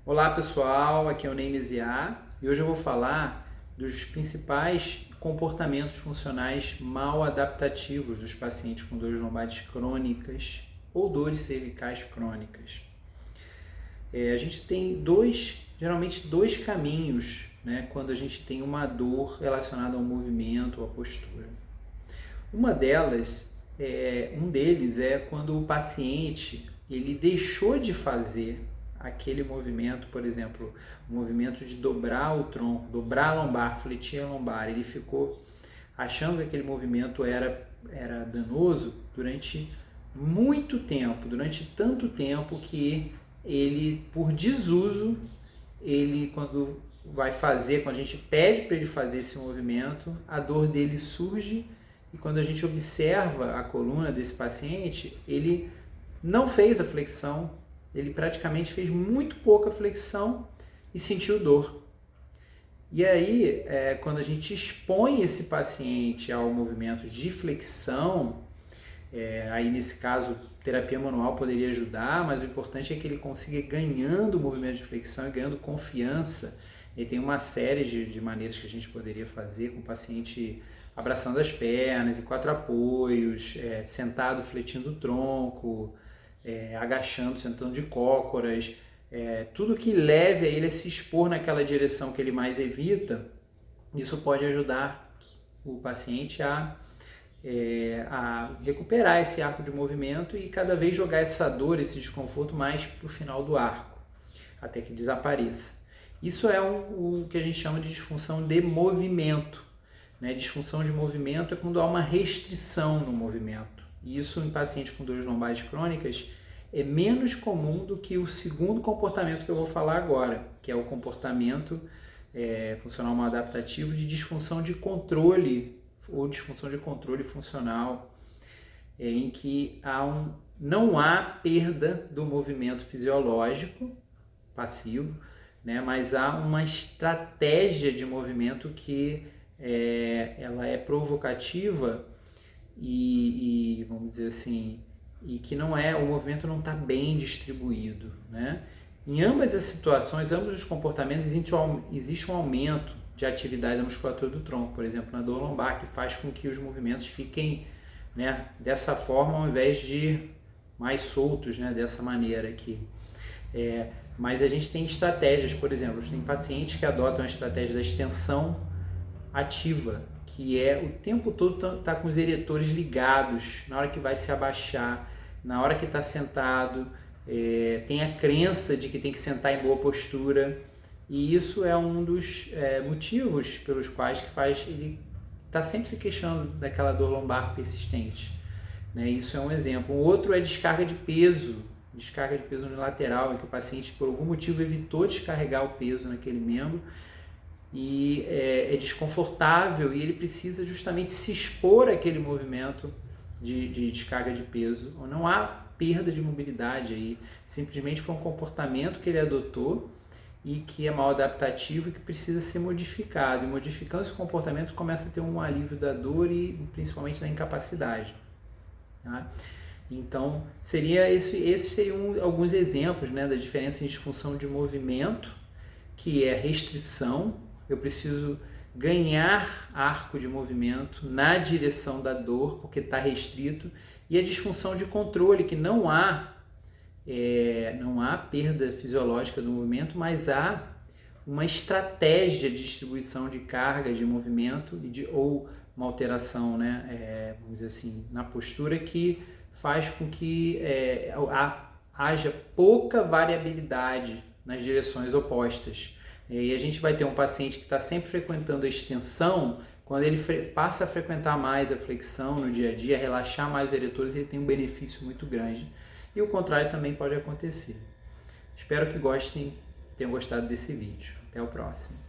Olá pessoal, aqui é o Neymesiá e hoje eu vou falar dos principais comportamentos funcionais mal adaptativos dos pacientes com dores lombares crônicas ou dores cervicais crônicas. A gente tem geralmente dois caminhos, né, quando a gente tem uma dor relacionada ao movimento ou à postura. Um deles é quando o paciente ele deixou de fazer aquele movimento, por exemplo, o movimento de dobrar o tronco, dobrar a lombar, fletir a lombar, ele ficou achando que aquele movimento era danoso durante muito tempo, durante tanto tempo que ele, por desuso, quando a gente pede para ele fazer esse movimento, a dor dele surge e quando a gente observa a coluna desse paciente, ele não fez a flexão, ele praticamente fez muito pouca flexão e sentiu dor. E aí, quando a gente expõe esse paciente ao movimento de flexão, aí nesse caso, terapia manual poderia ajudar, mas o importante é que ele consiga ir ganhando o movimento de flexão e ganhando confiança. E tem uma série de maneiras que a gente poderia fazer com o paciente abraçando as pernas, em 4 apoios, sentado fletindo o tronco, agachando, sentando de cócoras, tudo que leve a ele a se expor naquela direção que ele mais evita, isso pode ajudar o paciente a recuperar esse arco de movimento e cada vez jogar essa dor, esse desconforto mais para o final do arco, até que desapareça. Isso é o que a gente chama de disfunção de movimento. Né? Disfunção de movimento é quando há uma restrição no movimento. E isso em pacientes com dores lombares crônicas é menos comum do que o segundo comportamento que eu vou falar agora, que é o comportamento funcional mal adaptativo de disfunção de controle ou disfunção de controle funcional, em que não há perda do movimento fisiológico passivo, né, mas há uma estratégia de movimento que ela é provocativa e vamos dizer assim, e que o movimento não está bem distribuído, né? Em ambas as situações, ambos os comportamentos, existe um aumento de atividade da musculatura do tronco, por exemplo, na dor lombar, que faz com que os movimentos fiquem, né, dessa forma ao invés de mais soltos, né, dessa maneira aqui. Mas a gente tem estratégias, por exemplo, tem pacientes que adotam a estratégia da extensão ativa, que o tempo todo tá com os eretores ligados, na hora que vai se abaixar, na hora que está sentado, tem a crença de que tem que sentar em boa postura, e isso é um dos motivos pelos quais ele está sempre se queixando daquela dor lombar persistente. Né? Isso é um exemplo. Um outro é descarga de peso unilateral, em que o paciente por algum motivo evitou descarregar o peso naquele membro e é desconfortável e ele precisa justamente se expor àquele movimento de descarga de peso. Não há perda de mobilidade aí, simplesmente foi um comportamento que ele adotou e que é mal adaptativo e que precisa ser modificado. E modificando esse comportamento começa a ter um alívio da dor e principalmente da incapacidade. Tá? Então, esses seriam alguns exemplos, né, da diferença em disfunção de movimento, que é restrição. Eu preciso ganhar arco de movimento na direção da dor, porque está restrito, e a disfunção de controle, que não há perda fisiológica do movimento, mas há uma estratégia de distribuição de carga de movimento ou uma alteração, né, vamos dizer assim, na postura que faz com que haja pouca variabilidade nas direções opostas. E a gente vai ter um paciente que está sempre frequentando a extensão, quando ele passa a frequentar mais a flexão no dia a dia, relaxar mais os eretores, ele tem um benefício muito grande. E o contrário também pode acontecer. Espero que tenham gostado desse vídeo. Até o próximo.